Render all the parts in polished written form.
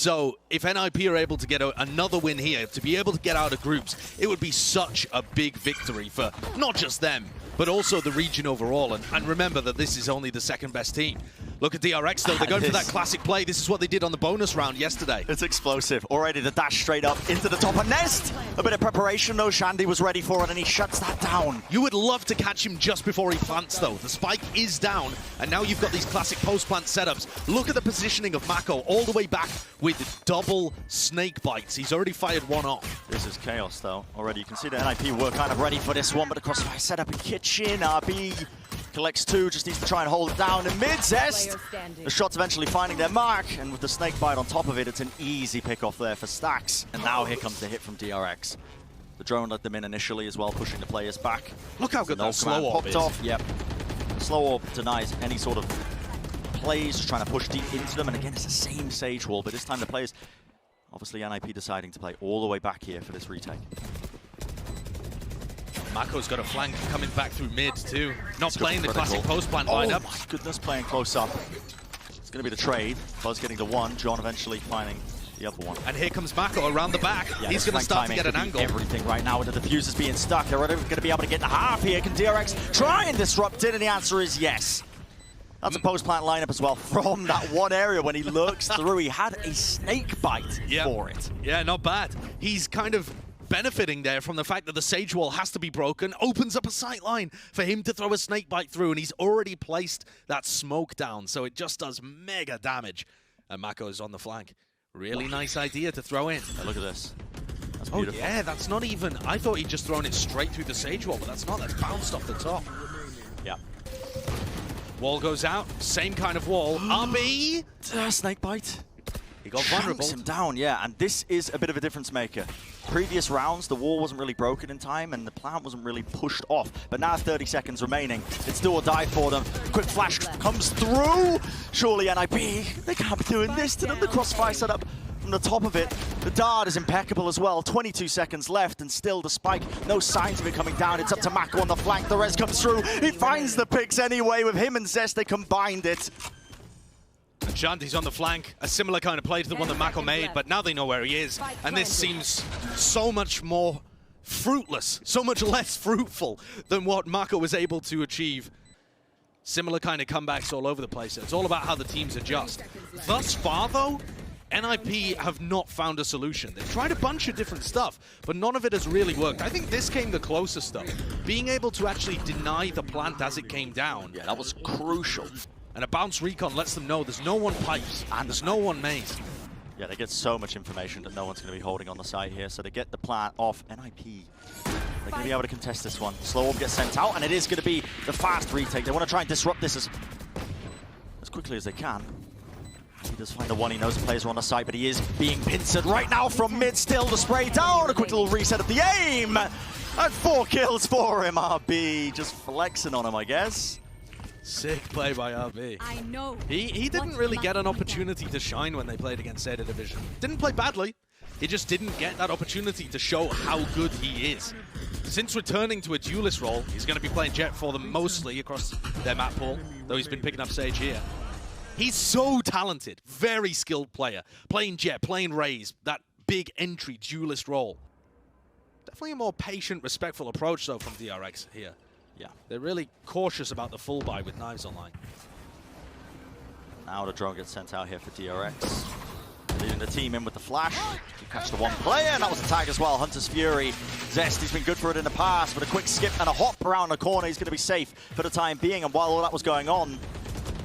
So if NIP are able to get another win here, to be able to get out of groups, it would be such a big victory for not just them, but also the region overall. And remember that this is only the second best team. Look at DRX though, they're going for that classic play. This is what they did on the bonus round yesterday. It's explosive. Already the dash straight up into the top of Nest. A bit of preparation though, Shandy was ready for it and he shuts that down. You would love to catch him just before he plants though. The spike is down and now you've got these classic post-plant setups. Look at the positioning of Mako all the way back with double snake bites. He's already fired one off. This is chaos though. Already you can see the NIP were kind of ready for this one, but the crossfire setup in kitchen. RB collects two, just needs to try and hold it down in mid. Zest, the shots eventually finding their mark, and with the snake bite on top of it, it's an easy pick off there for Stacks. And now here comes the hit from DRX. The drone let them in initially as well, pushing the players back. Look how good that slow orb is. Off. Yep. Slow orb denies any sort of plays, just trying to push deep into them. And again, it's the same Sage wall, but this time the players, obviously NIP deciding to play all the way back here for this retake. Mako's got a flank coming back through mid too. Not playing the classic post-plant lineup. Oh my goodness, playing close up. It's going to be the trade. Buzz getting the one, John eventually finding the other one. And here comes Mako around the back. Yeah, he's going to start to get an angle. Everything right now with the diffusers being stuck. They're going to be able to get in the half here. Can DRX try and disrupt it? And the answer is yes. That's a post-plant lineup as well from that one area when he lurks through. He had a snake bite for it. Yeah, not bad. He's kind of benefiting there from the fact that the Sage wall has to be broken, opens up a sight line for him to throw a snake bite through, and he's already placed that smoke down, so it just does mega damage. And Mako is on the flank. Really nice idea to throw in. Yeah, look at this. That's beautiful. Oh yeah, that's not even... I thought he'd just thrown it straight through the Sage wall, but that's not. That's bounced off the top. Yeah. Wall goes out. Same kind of wall. RB! Snake bite. He got vulnerable. Him down, yeah, and this is a bit of a difference maker. Previous rounds, the wall wasn't really broken in time and the plant wasn't really pushed off, but now 30 seconds remaining. It's do or die for them. Quick flash comes through. Surely NIP, they can't be doing this to them. The crossfire set up from the top of it. The dart is impeccable as well. 22 seconds left and still the spike, no signs of it coming down. It's up to Mako on the flank. The res comes through. He finds the picks anyway. With him and Zest, they combined it. And Shandy's on the flank, a similar kind of play to the one that Mako made, but now they know where he is. And this seems so much more fruitless, so much less fruitful than what Mako was able to achieve. Similar kind of comebacks all over the place. It's all about how the teams adjust. Thus far, though, NIP have not found a solution. They've tried a bunch of different stuff, but none of it has really worked. I think this came the closest, though. Being able to actually deny the plant as it came down. Yeah, that was crucial. And a bounce recon lets them know there's no one pipes and there's no one main. Yeah, they get so much information that no one's going to be holding on the side here, so they get the plant off. NIP, they're going to be able to contest this one. Slow orb gets sent out, and it is going to be the fast retake. They want to try and disrupt this as quickly as they can. He does find the one, he knows the players are on the side, but he is being pincered right now from mid. Still the spray down, a quick little reset of the aim. And 4 kills for him, RB. Just flexing on him, I guess. Sick play by RB. I know. He didn't really get an opportunity to shine when they played against Zeta Division. Didn't play badly. He just didn't get that opportunity to show how good he is. Since returning to a duelist role, he's going to be playing Jet for them mostly across their map pool, though he's been picking up Sage here. He's so talented, very skilled player. Playing Jet, playing Raze, that big entry duelist role. Definitely a more patient, respectful approach, though, from DRX here. Yeah, they're really cautious about the full buy with knives online. Now the drone gets sent out here for DRX. Leading the team in with the flash to catch the one player, and that was a tag as well. Hunter's Fury. Zest, he's been good for it in the past, but a quick skip and a hop around the corner. He's going to be safe for the time being, and while all that was going on,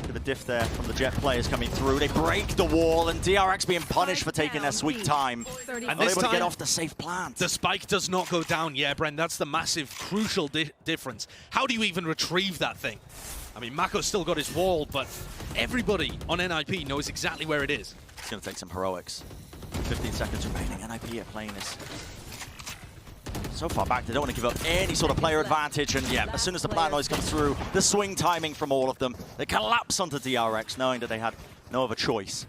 bit of a diff there from the Jet players coming through. They break the wall, and DRX being punished for taking their sweet time. And this able to get off the safe plant. The spike does not go down. Yeah, Bren, that's the massive, crucial difference. How do you even retrieve that thing? I mean, Mako's still got his wall, but everybody on NIP knows exactly where it is. It's going to take some heroics. 15 seconds remaining. NIP are playing this so far back, they don't want to give up any sort of player advantage, and yeah, as soon as the plant noise comes through, the swing timing from all of them, they collapse onto DRX, knowing that they had no other choice.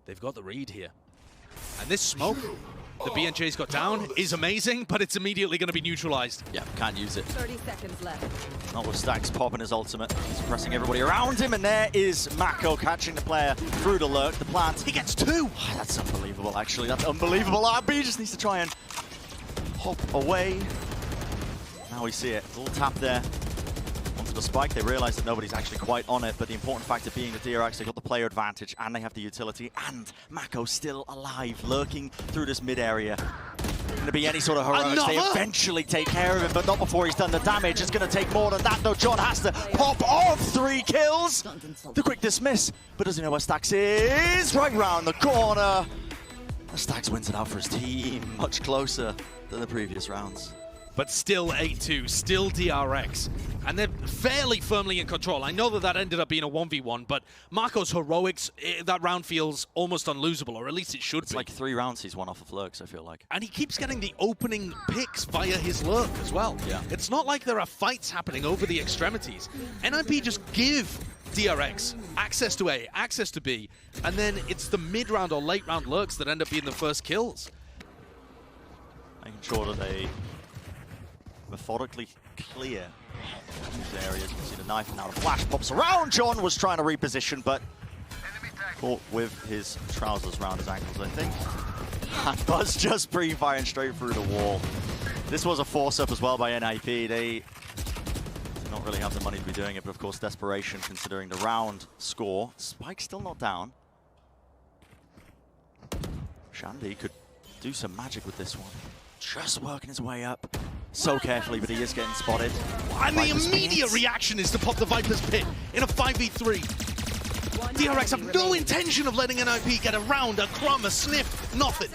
They've got the read here. And this smoke, the BNJ's got down is amazing, but it's immediately going to be neutralized. Yeah, can't use it. 30 seconds left. Not with Stax popping his ultimate. He's pressing everybody around him, and there is Mako catching the player through the lurk, the plant. He gets 2. Oh, that's unbelievable, actually. That's unbelievable. RB just needs to try and hop away. Now we see it. A little tap there. Onto the spike. They realize that nobody's actually quite on it, but the important factor being the DRX, they got the player advantage, and they have the utility, and Mako still alive, lurking through this mid area. Going to be any sort of heroics. They eventually take care of him, but not before he's done the damage. It's going to take more than that, though. John has to pop off 3 kills. The quick dismiss, but doesn't know where Stax is. Right round the corner. Stax wins it out for his team. Much closer than the previous rounds. But still 8-2, still DRX. And they're fairly firmly in control. I know that that ended up being a 1v1, but Mako's heroics, that round feels almost unlosable, or at least it should be. It's like 3 rounds he's won off of lurks, I feel like. And he keeps getting the opening picks via his lurk as well. Yeah. It's not like there are fights happening over the extremities. NIP just give DRX access to A, access to B, and then it's the mid-round or late-round lurks that end up being the first kills. Making sure that they methodically clear these areas. You can see the knife, and now the flash pops around. John was trying to reposition, but caught with his trousers around his ankles, I think. And Buzz just pre-firing straight through the wall. This was a force-up as well by NIP. They do not really have the money to be doing it, but of course desperation considering the round score. Spike's still not down. Shandy could do some magic with this one. Just working his way up so carefully, but he is getting spotted. And the immediate reaction is to pop the Viper's Pit in a 5v3. DRX have no intention of letting NIP get around, a crumb, a sniff, nothing.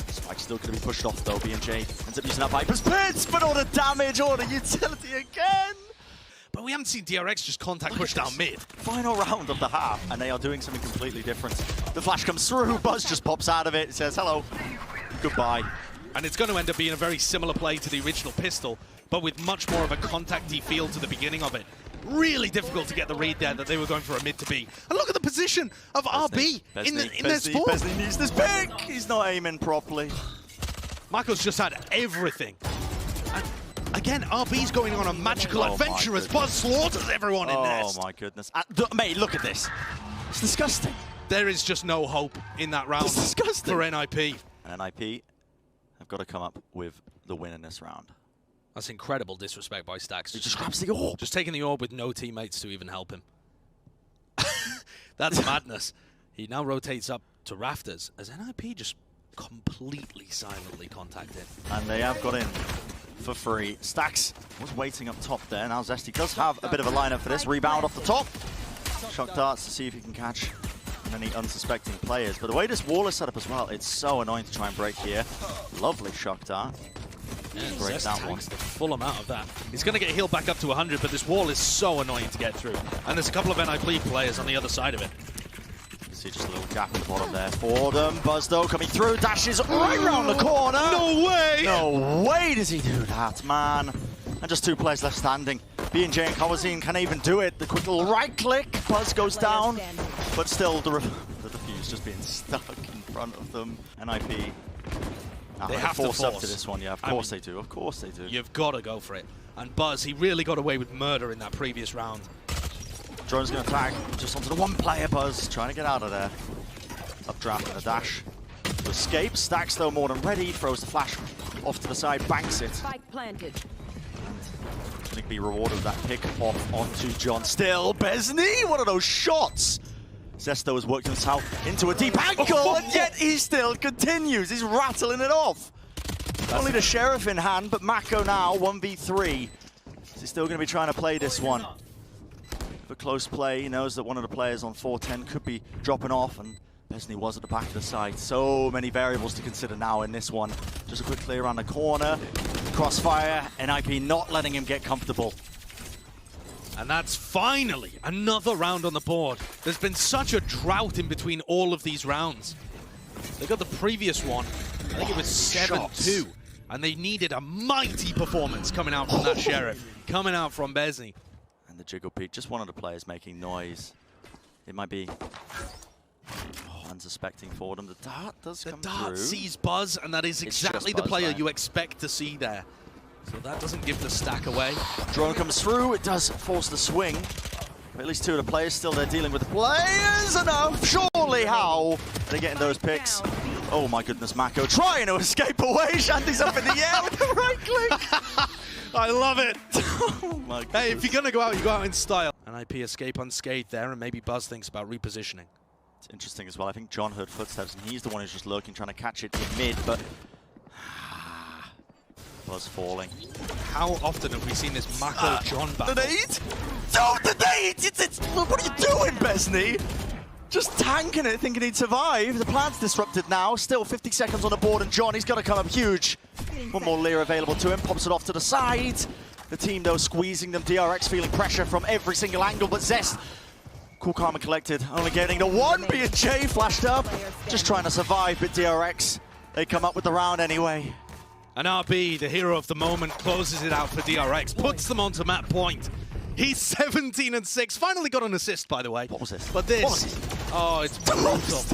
Spike's still going to be pushed off though. BNJ ends up using that Viper's Pit, but all the damage, all the utility again. But we haven't seen DRX just contact push down mid. Final round of the half, and they are doing something completely different. The flash comes through, Buzz just pops out of it, says hello, goodbye. And it's going to end up being a very similar play to the original pistol, but with much more of a contacty feel to the beginning of it. Really difficult to get the read there that they were going for a mid to B. And look at the position of RB in their spawn. Besney needs this pick. He's not aiming properly. Michael's just had everything. And again, RB's going on a magical adventure as Buzz slaughters everyone in this. Oh my goodness. Mate, look at this. It's disgusting. There is just no hope in that round for NIP. And NIP have got to come up with the win in this round. That's incredible disrespect by Stax. He just grabs the orb. Just taking the orb with no teammates to even help him. That's madness. He now rotates up to rafters as NIP just completely silently contacted. And they have got in for free. Stax was waiting up top there. Now Zesty does have a bit of a lineup for this. Rebound off the top. Shock darts to see if he can catch any unsuspecting players. But the way this wall is set up as well, it's so annoying to try and break here. Lovely shock dart. Break that one. The full amount of that. He's going to get healed back up to 100, but this wall is so annoying to get through. And there's a couple of NIP players on the other side of it. You see just a little gap at the bottom there for them. Buzz though coming through, dashes right round the corner. No way! No way does he do that, man. And just 2 players left standing. BNJ and Kawazine can't even do it. The quick little right click. Buzz goes down, but still the defuse just being stuck in front of them. NIP. They have to force up to this one, yeah. Of course they do. Of course they do. You've got to go for it. And Buzz, he really got away with murder in that previous round. Drone's going to tag just onto the 1 player. Buzz trying to get out of there. Updraft and a dash to escape. Stax though more than ready. Throws the flash off to the side, banks it. Spike planted. And going to be rewarded with that pick off onto John. Still, Besney, one of those shots. Zesto has worked himself into a deep angle, and yet he still continues. He's rattling it off. Only the Sheriff in hand, but Mako now 1v3. He's still going to be trying to play this one. For close play, he knows that one of the players on 410 could be dropping off, and Besney was at the back of the side. So many variables to consider now in this one. Just a quick clear around the corner. Crossfire, NIP not letting him get comfortable. And that's finally another round on the board. There's been such a drought in between all of these rounds. They got the previous one, I think it was 7-2. And they needed a mighty performance coming out from that Sheriff, coming out from Besney. And the Jiggle Peak, just one of the players making noise. It might be... unsuspecting for them. The dart does come through. The dart sees Buzz, and that is exactly the player you expect to see there. So that doesn't give the stack away. Drone comes through. It does force the swing. But at least two of the players still there dealing with the players. Enough. Surely how are they getting those picks? Oh my goodness, Mako trying to escape away. Shandy's up in the air with the right click. I love it. Oh my goodness. Hey, if you're going to go out, you go out in style. NIP escape unscathed there, and maybe Buzz thinks about repositioning. It's interesting as well. I think John heard footsteps, and he's the one who's just lurking, trying to catch it in mid, but Buzz falling. How often have we seen this Mako-John battle? The nade? Don't the nade! What are you doing, Besney? Just tanking it, thinking he'd survive. The plan's disrupted now. Still 50 seconds on the board, and John, he's got to come up huge. One more Lear available to him. Pops it off to the side. The team, though, squeezing them. DRX feeling pressure from every single angle, but Zest, cool, calm, and collected. Only getting the one. B&J flashed up. Just trying to survive, but DRX, they come up with the round anyway. And RB, the hero of the moment, closes it out for DRX. Puts them onto map point. He's 17 and 6. Finally got an assist, by the way. What was this? But this, oh, it's brutal.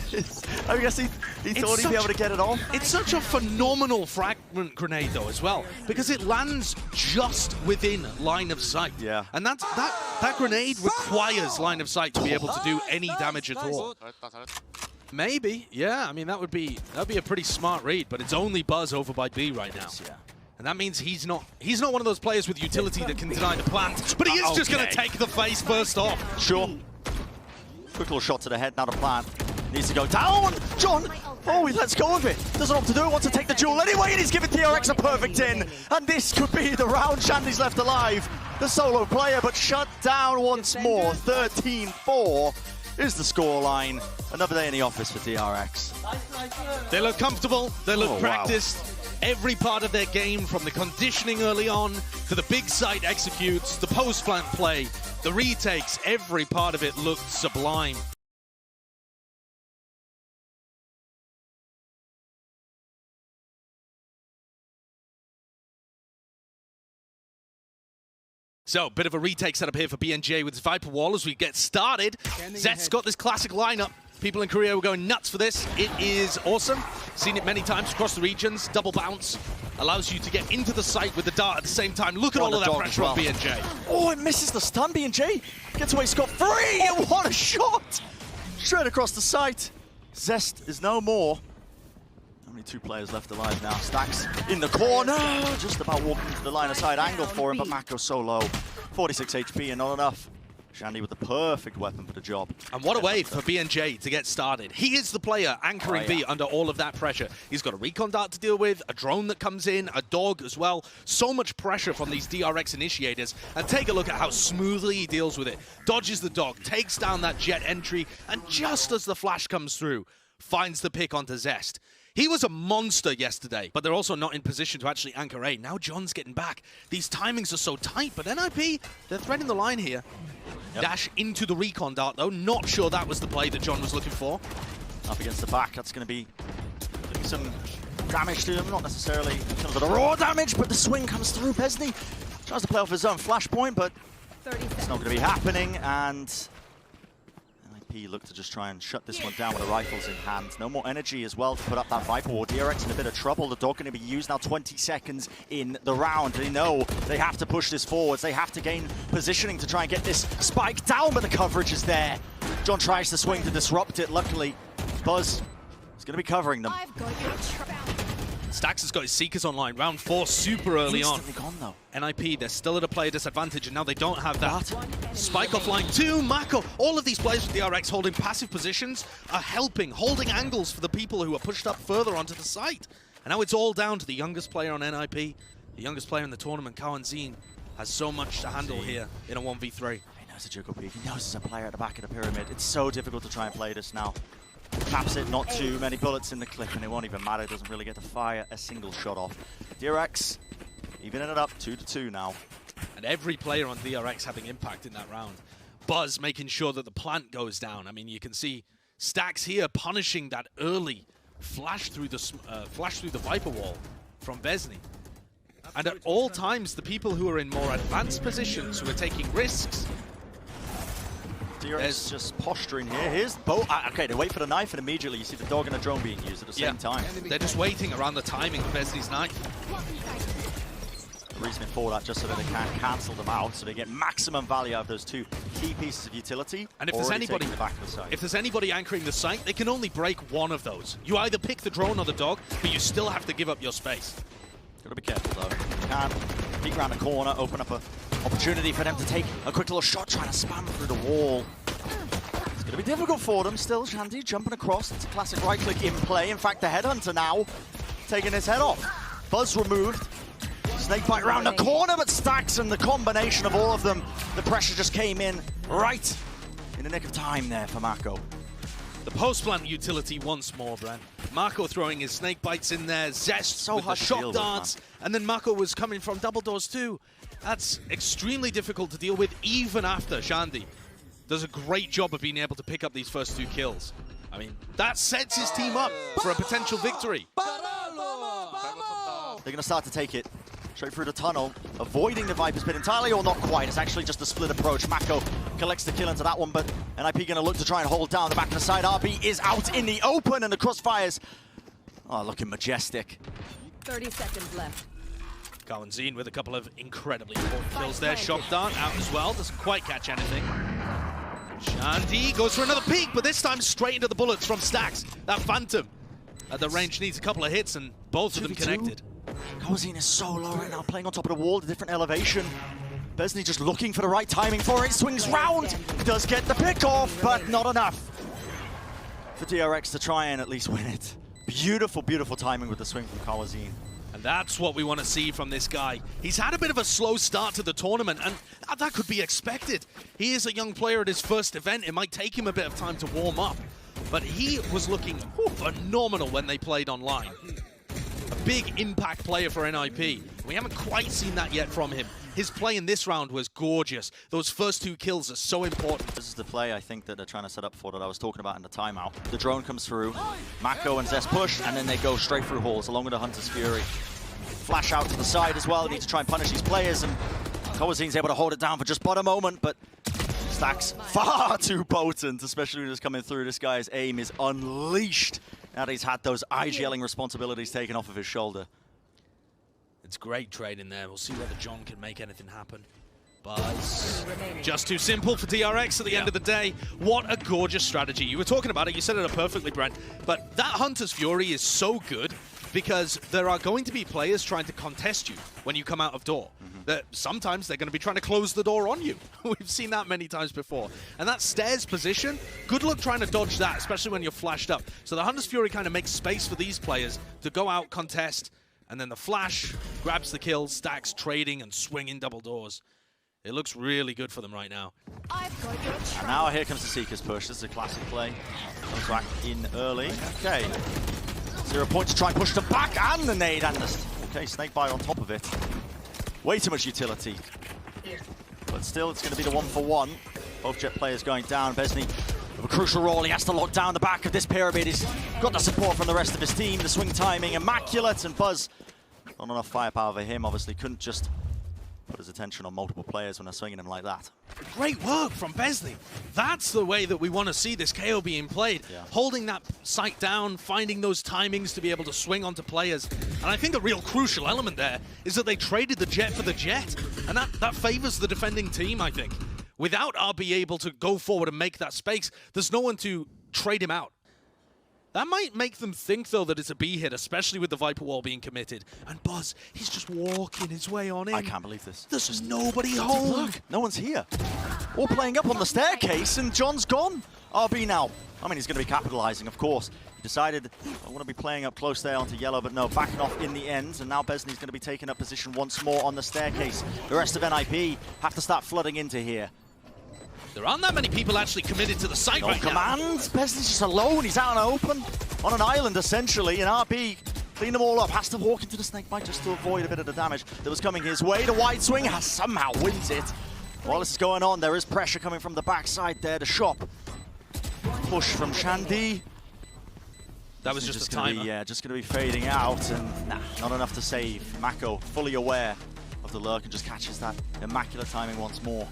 I guess he thought he'd be able to get it off. It's such a phenomenal fragment grenade, though, as well, because it lands just within line of sight. Yeah. And that grenade requires line of sight to be able to do any damage at all. Maybe, yeah. I mean, that'd be a pretty smart read, but it's only Buzz over by B right now. Yeah. And that means he's not one of those players with utility that can deny the plant, but he is just going to take the face first off. Sure. Quick little shot to the head, now the plant needs to go down. John, oh, he lets go of it. Doesn't know what to do, wants to take the duel anyway, and he's giving DRX a perfect in. And this could be the round. Shandy's left alive, the solo player, but shut down once more. 13-4 is the scoreline. Another day in the office for DRX. They look comfortable, they look practiced. Wow. Every part of their game, from the conditioning early on to the big site executes, the post-plant play, the retakes, every part of it looked sublime. So, bit of a retake setup here for B&J with his Viper Wall as we get started. Zet's got this classic lineup. People in Korea were going nuts for this. It is awesome. Seen it many times across the regions. Double bounce allows you to get into the site with the dart at the same time. Look at all of that pressure on B&J. Oh, it misses the stun. B&J gets away scot-free. And what a shot! Straight across the site. Zest is no more. Only two players left alive now. Stacks in the corner. Just about walking into the line of sight angle for him, but Mako so low. 46 HP and not enough. Shandy with the perfect weapon for the job. And what a way for B&J to get started. He is the player anchoring B under all of that pressure. He's got a recon dart to deal with, a drone that comes in, a dog as well. So much pressure from these DRX initiators. And take a look at how smoothly he deals with it. Dodges the dog, takes down that jet entry, and just as the flash comes through, finds the pick onto Zest. He was a monster yesterday, but they're also not in position to actually anchor A. Now John's getting back. These timings are so tight, but NIP, they're threading the line here. Yep. Dash into the recon dart, though. Not sure that was the play that John was looking for. Up against the back, that's going to be doing some damage to him. Not necessarily the raw damage, but the swing comes through. Besney tries to play off his own flashpoint, but it's not going to be happening, and NIP look to just try and shut this one down with the rifles in hand. No more energy as well to put up that Viper Wall. DRX in a bit of trouble. The dog going to be used now 20 seconds in the round. They know they have to push this forwards. They have to gain positioning to try and get this spike down, but the coverage is there. John tries to swing to disrupt it. Luckily, Buzz is going to be covering them. Stax has got his Seekers online. Round 4 super early Instantly gone, though. NIP, they're still at a player disadvantage, and now they don't have that. Spike off line 2, Mako. All of these players with DRX holding passive positions are helping, holding angles for the people who are pushed up further onto the site. And now it's all down to the youngest player on NIP, the youngest player in the tournament, Cowan Zine, has so much to handle here in a 1v3. He knows the Juggle Peak. He knows there's a player at the back of the pyramid. It's so difficult to try and play this now. Taps it, not too many bullets in the clip, and it won't even matter. It doesn't really get to fire a single shot off. DRX evening it up, 2-2 now. And every player on DRX having impact in that round. Buzz making sure that the plant goes down. I mean, you can see Stax here punishing that early flash through the Viper Wall from Besney. And at all times, the people who are in more advanced positions, who are taking risks, DRX just posturing here. Here's both. Okay, they wait for the knife, and immediately you see the dog and the drone being used at the same time. They're just waiting around the timing of Besney's knife. The reasoning for that, just so that they can't cancel them out, so they get maximum value out of those two key pieces of utility. And if there's anybody, if there's anybody anchoring the site, they can only break one of those. You either pick the drone or the dog, but you still have to give up your space. Gotta be careful though. You can't peek around the corner, open up an opportunity for them to take a quick little shot, trying to spam through the wall. It's gonna be difficult for them still. Shandy jumping across. It's a classic right click in play. In fact, the headhunter now taking his head off. Buzz removed. Snakebite around the corner, but Stax, and the combination of all of them, the pressure just came in right in the nick of time there for Mako. The post-plant utility once more, Brent. Mako throwing his snake bites in there, Zest so with the shock darts, and then Mako was coming from double doors too. That's extremely difficult to deal with even after Shandy does a great job of being able to pick up these first 2 kills. I mean, that sets his team up for a potential victory. They're going to start to take it straight through the tunnel, avoiding the Viper's pit entirely, or not quite. It's actually just a split approach. Mako collects the kill into that one, but NIP going to look to try and hold down the back of the side. RB is out in the open, and the crossfires are looking majestic. 30 seconds left. Kawanzine with a couple of incredibly important kills there. Shock dart out as well, doesn't quite catch anything. Shandy goes for another peek, but this time straight into the bullets from Stax. That Phantom at the range needs a couple of hits, and both of them connected. Kawanzine is so low right now, playing on top of the wall, a different elevation. Besney just looking for the right timing for it, swings round, does get the pick off, but not enough for DRX to try and at least win it. Beautiful, beautiful timing with the swing from Kawanzine. And that's what we want to see from this guy. He's had a bit of a slow start to the tournament, and that could be expected. He is a young player at his first event. It might take him a bit of time to warm up, but he was looking phenomenal when they played online. A big impact player for NIP. We haven't quite seen that yet from him. His play in this round was gorgeous. Those first 2 kills are so important. This is the play I think that they're trying to set up for that I was talking about in the timeout. The drone comes through, Mako and Zest push, and then they go straight through halls along with the Hunter's Fury. Flash out to the side as well. They need to try and punish these players, and Kawazine's able to hold it down for just but a moment, but Stax far too potent, especially when it's coming through. This guy's aim is unleashed now that he's had those IGLing responsibilities taken off of his shoulder. It's great trade in there. We'll see whether John can make anything happen. Buzz. Just too simple for DRX at the end of the day. What a gorgeous strategy. You were talking about it. You said it perfectly, Brent. But that Hunter's Fury is so good because there are going to be players trying to contest you when you come out of door. That sometimes they're going to be trying to close the door on you. We've seen that many times before. And that stairs position, good luck trying to dodge that, especially when you're flashed up. So the Hunter's Fury kind of makes space for these players to go out, contest, and then the flash grabs the kill, Stacks trading and swinging double doors. It looks really good for them right now. And now here comes the Seeker's push. This is a classic play. Comes back in early. Okay. 0 points to try and push them back, and the nade and the... Okay, Snakebite on top of it. Way too much utility. But still, it's going to be the 1-for-1. Both Jet players going down. Besney with a crucial role. He has to lock down the back of this pyramid. He's got the support from the rest of his team. The swing timing, immaculate. And Buzz, not enough firepower for him. Obviously, couldn't just put his attention on multiple players when they're swinging him like that. Great work from Besney. That's the way that we want to see this KO being played. Holding that sight down, finding those timings to be able to swing onto players. And I think the real crucial element there is that they traded the Jet for the Jet. And that favors the defending team, I think. Without RB able to go forward and make that space, there's no one to trade him out. That might make them think, though, that it's a B hit, especially with the Viper Wall being committed. And Buzz, he's just walking his way on in. I can't believe this. There's just nobody home. Look, no one's here. All playing up on the staircase, and John's gone. RB now. I mean, he's going to be capitalizing, of course. He decided, I want to be playing up close there onto yellow, but no, backing off in the end. And now Besney's going to be taking up position once more on the staircase. The rest of NIP have to start flooding into here. There aren't that many people actually committed to the site right now. Command. Besney's just alone. He's out in open on an island, essentially. And RB, clean them all up, has to walk into the Snakebite just to avoid a bit of the damage that was coming his way. The wide swing somehow wins it. While this is going on, there is pressure coming from the backside there. The shop. Push from Shandy. That was just a timer. Just going to be fading out. And not enough to save. Mako, fully aware of the lurk, and just catches that immaculate timing once more.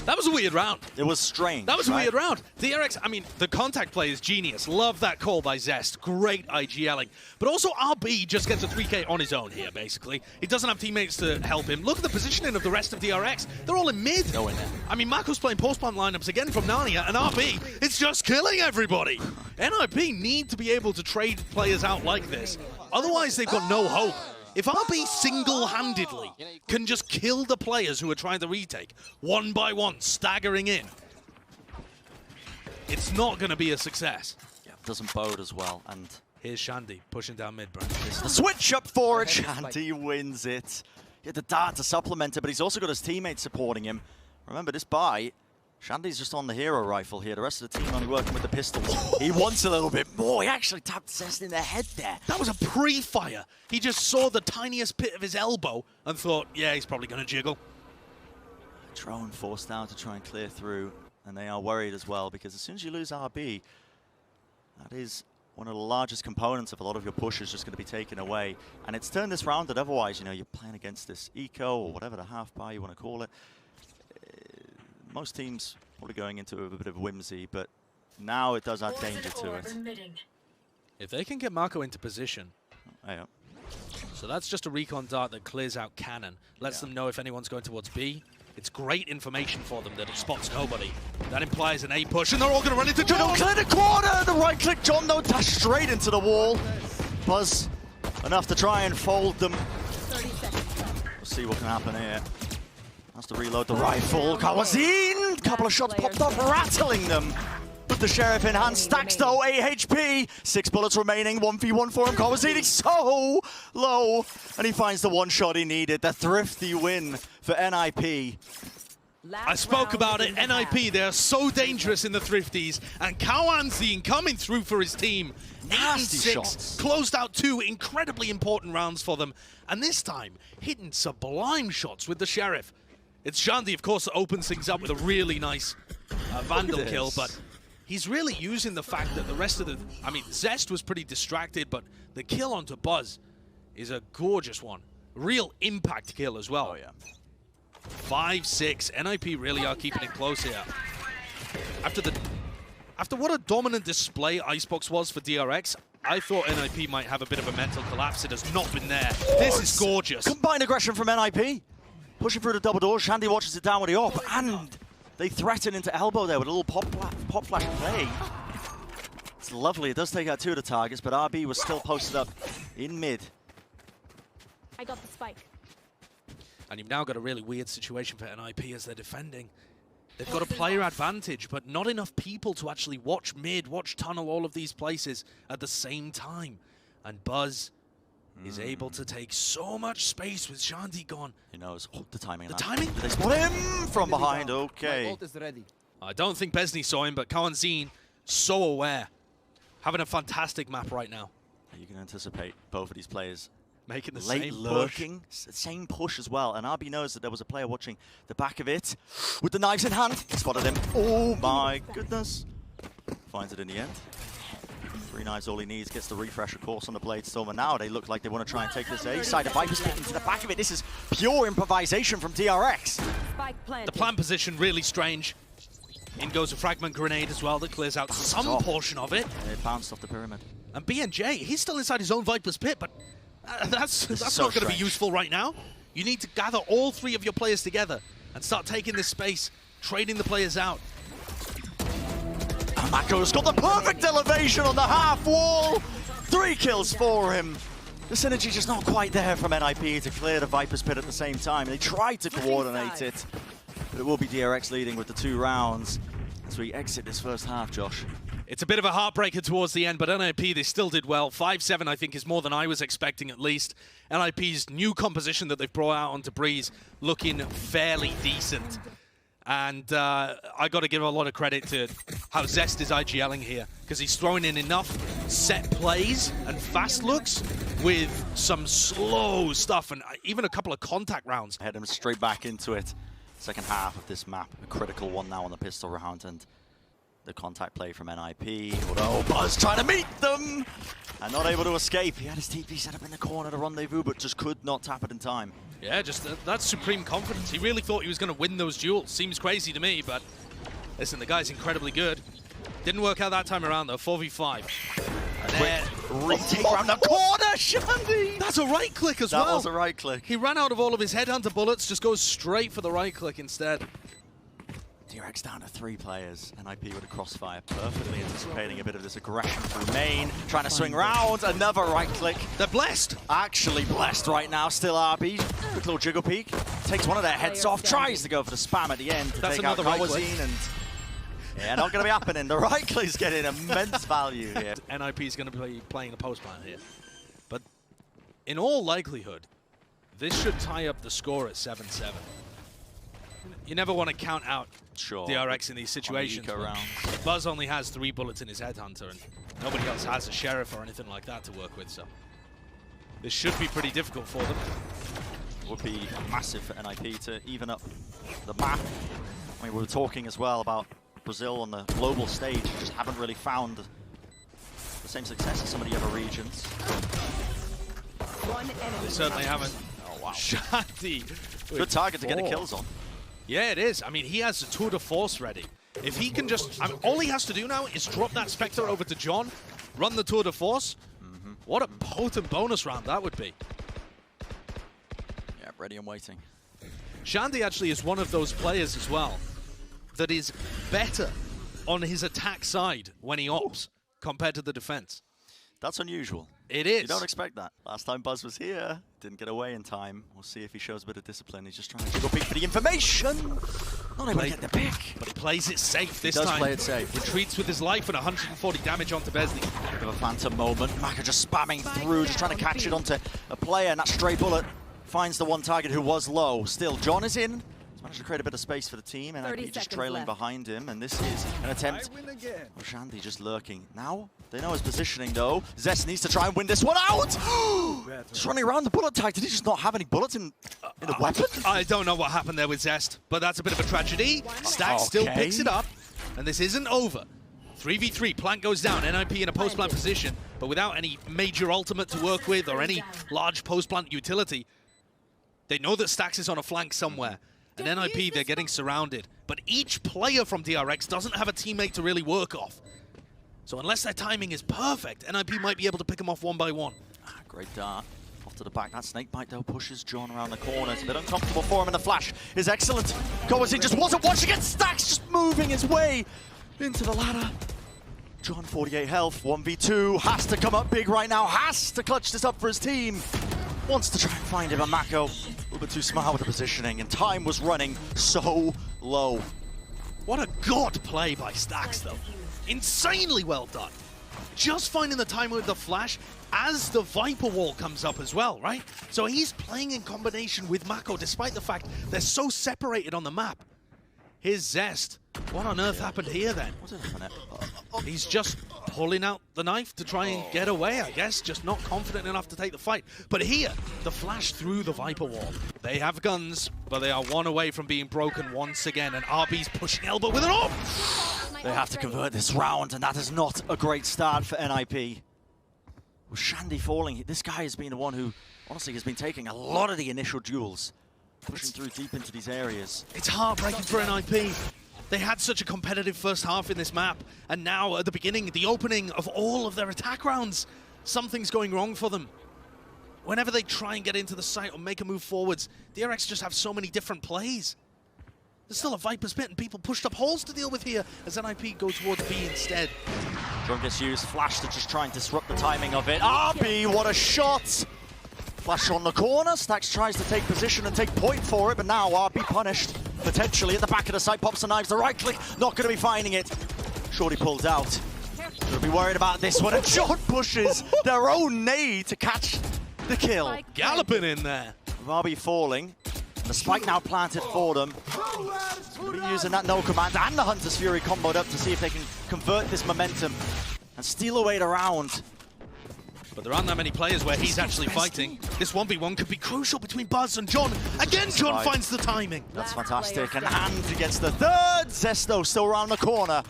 That was a weird round. It was strange. That was a right? weird round. DRX, I mean, the contact play is genius. Love that call by Zest. Great IGLing. But also RB just gets a 3K on his own here, basically. He doesn't have teammates to help him. Look at the positioning of the rest of DRX. They're all in mid. No in there. I mean, Mako's playing post-plant lineups again from Narnia, and RB, it's just killing everybody. NIP need to be able to trade players out like this. Otherwise, they've got no hope. If RB single-handedly can just kill the players who are trying to retake, one by one, staggering in, it's not going to be a success. Yeah, doesn't bode as well. And here's Shandy pushing down mid, bro. the switch up for it. Shandy wins it. He had the dart to supplement it, but he's also got his teammates supporting him. Remember, this buy, Shandy's just on the hero rifle here. The rest of the team only working with the pistols. He wants a little bit more. He actually tapped Zest in the head there. That was a pre-fire. He just saw the tiniest pit of his elbow and thought, yeah, he's probably going to jiggle. Drone forced down to try and clear through, and they are worried as well, because as soon as you lose RB, that is one of the largest components of a lot of your push is just going to be taken away. And it's turned this round that otherwise, you know, you're playing against this eco or whatever the half buy you want to call it. Most teams probably going into a bit of whimsy, but now it does add danger to it. If they can get Mako into position, Yeah. so that's just a recon dart that clears out cannon, lets them know if anyone's going towards B. It's great information for them that it spots nobody. That implies an A push, and they're all going to run into John. Clear the corner! The right click, John, though, dash straight into the wall. Buzz enough to try and fold them. 30 seconds left. We'll see what can happen here. Has to reload the rifle. Kawazin! Couple of shots popped up, rattling them. With the Sheriff in hand, stacks though, 8 HP. 6 bullets remaining, 1v1 for him. Kawazin is so low. And he finds the one shot he needed. The thrifty win for NIP. I spoke about it, NIP, they're so dangerous in the thrifties, and Kawazin coming through for his team. Nasty 8-6, shots. closed out 2 incredibly important rounds for them, and this time, hitting sublime shots with the Sheriff. It's Shandy, of course, that opens things up with a really nice Vandal kill, but he's really using the fact that the rest of the... I mean, Zest was pretty distracted, but the kill onto Buzz is a gorgeous one. Real impact kill as well. Oh, yeah. 5-6. NIP really are keeping it close here. After what a dominant display Icebox was for DRX, I thought NIP might have a bit of a mental collapse. It has not been there. This is gorgeous. Combined aggression from NIP. Pushing through the double door. Shandy watches it down with the AWP, and they threaten into elbow there with a little pop flash play. It's lovely. It does take out 2 of the targets, but RB was still posted up in mid. I got the spike. And you've now got a really weird situation for NIP as they're defending. They've got a player advantage, but not enough people to actually watch mid, watch tunnel, all of these places at the same time. And Buzz is able to take so much space with Shandy gone. He knows the timing. The timing? They spot him from behind. Okay. I don't think Besney saw him, but Kawazin, so aware. Having a fantastic map right now. You can anticipate both of these players making the late same lurking, same push as well. And RB knows that there was a player watching the back of it with the knives in hand. Spotted him. Oh my goodness. Finds it in the end. 3 knives all he needs, gets the refresh of course on the Blade Storm, and now they look like they want to try and take this A side. The Viper's getting to the back of it. This is pure improvisation from DRX. Spike planted. The plant position really strange. In goes a fragment grenade as well that clears out some portion of it. It bounced off the pyramid. And BNJ, he's still inside his own Viper's pit, but that's so not going to be strange. useful right now. You need to gather all 3 of your players together and start taking this space, trading the players out. Mako's got the perfect elevation on the half wall. 3 kills for him. The synergy just not quite there from NIP to clear the Viper's pit at the same time. They tried to coordinate it, but it will be DRX leading with the 2 rounds as we exit this first half, Josh. It's a bit of a heartbreaker towards the end, but NIP, they still did well. 5-7, I think, is more than I was expecting, at least. NIP's new composition that they've brought out onto Breeze looking fairly decent. And I got to give a lot of credit to how Zest is IGLing here, because he's throwing in enough set plays and fast looks with some slow stuff and even a couple of contact rounds. Head him straight back into it. Second half of this map, a critical one now on the pistol round, and the contact play from NIP. Although Buzz trying to meet them and not able to escape. He had his TP set up in the corner to rendezvous, but just could not tap it in time. Yeah, just that's supreme confidence. He really thought he was going to win those duels. Seems crazy to me, but listen, the guy's incredibly good. Didn't work out that time around, though. 4v5. Retake around the corner, Shandy! That's a right click as well. That was a right click. He ran out of all of his headhunter bullets, just goes straight for the right click instead. DRX down to 3 players. NIP with a crossfire, perfectly anticipating a bit of this aggression through main, trying to swing round, another right click. They're blessed. Actually blessed right now, still RB. Quick little jiggle peek, takes one of their heads off, tries to go for the spam at the end to That's take out another right click. Kawazine, and yeah, not going to be happening. The right click's getting immense value here. NIP is going to be playing a post plan here. But in all likelihood, this should tie up the score at 7-7. You never want to count out DRX in these situations. Buzz only has 3 bullets in his headhunter, and nobody else has a sheriff or anything like that to work with, so this should be pretty difficult for them. Would be massive for NIP to even up the map. I mean, we were talking as well about Brazil on the global stage, just haven't really found the same success as some of the other regions. They certainly haven't. Oh, wow. Shandy. Good target to get the kills on. Yeah, it is. I mean, he has a tour de force ready. If he can just, I mean, all he has to do now is drop that Spectre over to John, run the tour de force. What a potent bonus round that would be. Yeah, ready and waiting. Shandy actually is one of those players as well that is better on his attack side when he ops compared to the defense. That's unusual. It is. You don't expect that. Last time Buzz was here, didn't get away in time. We'll see if he shows a bit of discipline. He's just trying to go pick for the information. Not able to get the pick. But he plays it safe this time. He does play it safe. Retreats with his life and 140 damage onto Besley. Bit of a phantom moment. Maka just spamming through, just trying to catch it onto a player, and that stray bullet finds the one target who was low. Still, John is in. He's managed to create a bit of space for the team, and NIP just trailing behind him, and this is an attempt. Oh, Shandy just lurking. Now, they know his positioning though. Zest needs to try and win this one out! Just running around the bullet tag. Did he just not have any bullets in the weapon? I don't know what happened there with Zest, but that's a bit of a tragedy. Stack still picks it up, and this isn't over. 3v3, plant goes down, NIP in a post-plant position, but without any major ultimate to work with or any large post-plant utility. They know that Stax is on a flank somewhere, and NIP, they're getting surrounded. But each player from DRX doesn't have a teammate to really work off. So unless their timing is perfect, NIP might be able to pick them off one by one. Great dart. Off to the back. That snake bite, though, pushes John around the corner. It's a bit uncomfortable for him, and the flash is excellent. Kawazine just wasn't watching it. Stax just moving his way into the ladder. John, 48 health, 1v2. Has to come up big right now. Has to clutch this up for his team. Wants to try and find him, and Mako a little bit too smart with the positioning, and time was running so low. What a god play by Stax, though. Insanely well done. Just finding the time with the flash as the Viper wall comes up as well, right? So he's playing in combination with Mako, despite the fact they're so separated on the map. Here's Zest. What on earth happened here then? He's just pulling out the knife to try and get away, I guess. Just not confident enough to take the fight. But here, the flash through the Viper wall. They have guns, but they are one away from being broken once again. And RB's pushing elbow with an AWP. They have to convert this round, and that is not a great start for NIP. With Shandy falling, this guy has been the one who, honestly, has been taking a lot of the initial duels. Pushing through deep into these areas. It's heartbreaking for NIP. They had such a competitive first half in this map, and now at the beginning, the opening of all of their attack rounds, something's going wrong for them. Whenever they try and get into the site or make a move forwards, DRX just have so many different plays. There's still a Viper's Pit and people pushed up holes to deal with here as NIP go towards B instead. John gets used, Flash to just try and disrupt the timing of it. RB, what a shot! Flash on the corner, Stax tries to take position and take point for it, but now RB punished. Potentially at the back of the site, pops the knives, the right click, not going to be finding it. Shorty pulls out. Gonna be worried about this one, and John pushes their own nade to catch the kill. Galloping in there. With RB falling, the spike now planted for them. Gonna be using that no command and the Hunter's Fury comboed up to see if they can convert this momentum and steal away the round. But there aren't that many players where he's actually fighting. This 1v1 could be crucial between Buzz and John. Again, John finds the timing. That's fantastic. And Hand gets the third. Zesto still around the corner.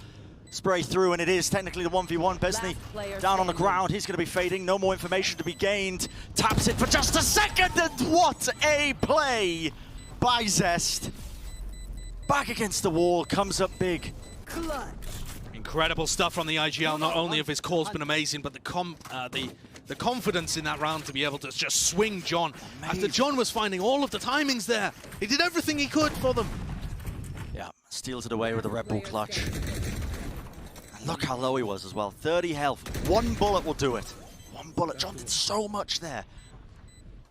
spray through, and it is technically the 1v1. Besney down on the ground. He's going to be fading. No more information to be gained. Taps it for just a second, and what a play by Zest. Back against the wall, comes up big. Incredible stuff from the IGL. Not only have his call's been amazing, but the confidence in that round to be able to just swing John. After John was finding all of the timings there. He did everything he could for them. Yeah, steals it away with a Red Bull clutch. And look how low he was as well. 30 health. One bullet will do it. One bullet. John did so much there.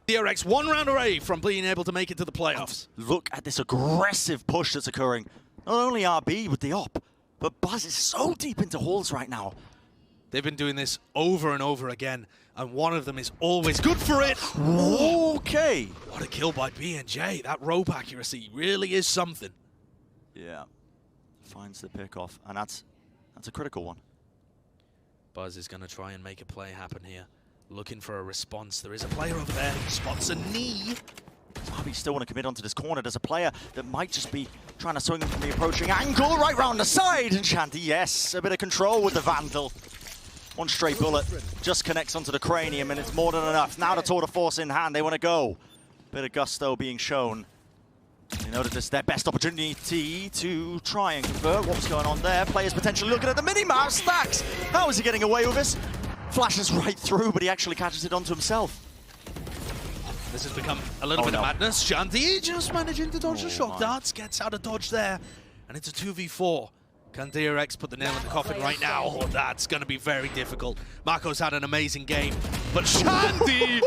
DRX 1 round away from being able to make it to the playoffs. And look at this aggressive push that's occurring. Not only RB with the op, but Buzz is so deep into halls right now. They've been doing this over and over again, and one of them is always good for it. Okay. What a kill by B&J. That rope accuracy really is something. Yeah. Finds the pick off, and that's a critical one. Buzz is going to try and make a play happen here. Looking for a response. There is a player over there. He spots a knee. RB still want to commit onto this corner. There's a player that might just be trying to swing from the approaching angle right round the side. And Shanty, yes, a bit of control with the Vandal. One straight bullet just connects onto the cranium, and it's more than enough. Now the tour de force in hand, they want to go. Bit of gusto being shown. You know that this is their best opportunity to try and convert. What's going on there? Players potentially looking at the mini-map. Stacks! How is he getting away with this? Flashes right through, but he actually catches it onto himself. This has become a little bit of madness. Shanty just managing to dodge the shock my. darts, gets out of dodge there, and it's a 2v4. Can DRX put the nail in the coffin right now? Oh, that's going to be very difficult. Marco's had an amazing game, but Shanty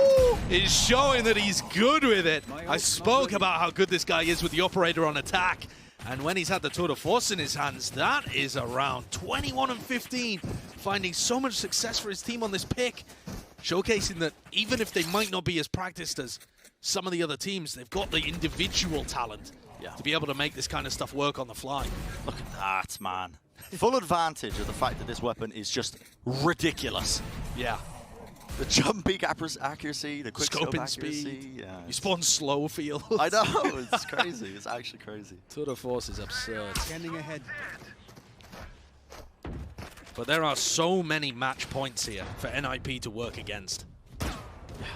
is showing that he's good with it. I spoke about how good this guy is with the operator on attack, and when he's had the tour de force in his hands, that is around 21 and 15, finding so much success for his team on this pick, showcasing that even if they might not be as practiced as some of the other teams, they've got the individual talent to be able to make this kind of stuff work on the fly. Look at that, man. Full advantage of the fact that this weapon is just ridiculous. Yeah. The jump peak accuracy, the quick scope Scoping accuracy. speed. Yeah, You spawn slow field. I know, it's crazy. It's actually crazy. Tour de force is absurd. Scanning ahead. But there are so many match points here for NIP to work against. Yeah,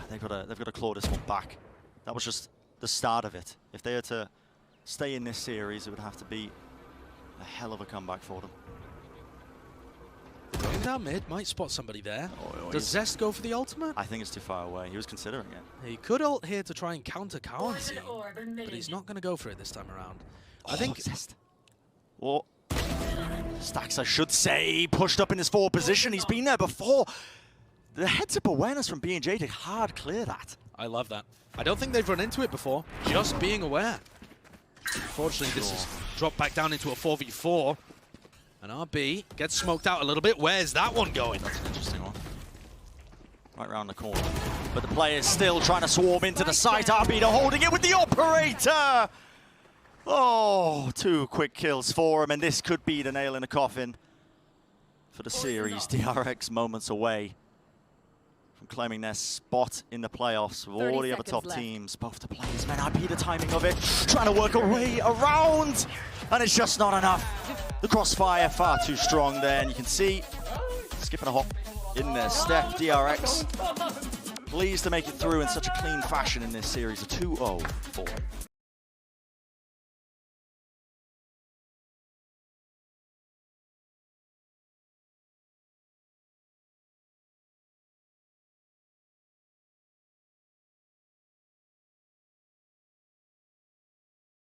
they've got to claw this one back. That was just the start of it. If they are to stay in this series, it would have to be a hell of a comeback for them. Going down mid, might spot somebody there. Oh, Does Zest go for the ultimate? I think it's too far away. He was considering it. He could ult here to try and counter Cowan's, but he's not going to go for it this time around. I think Zest. Well, Stacks, I should say, pushed up in his forward position. He's been there before. The heads-up awareness from B&J to hard clear that. I love that. I don't think they've run into it before, just being aware. Unfortunately, this has dropped back down into a 4v4. And RB gets smoked out a little bit. Where's that one going? That's an interesting one. Right around the corner. But the player's still trying to swarm into the site. RB holding it with the operator! Oh, 2 quick kills for him, and this could be the nail in the coffin for the series. DRX moments away from claiming their spot in the playoffs with all the other top teams. Both the players, man, RB the timing of it, trying to work a way around, and it's just not enough. The crossfire far too strong there, and you can see skipping a hop in their step. DRX pleased to make it through in such a clean fashion in this series, a 2-0 for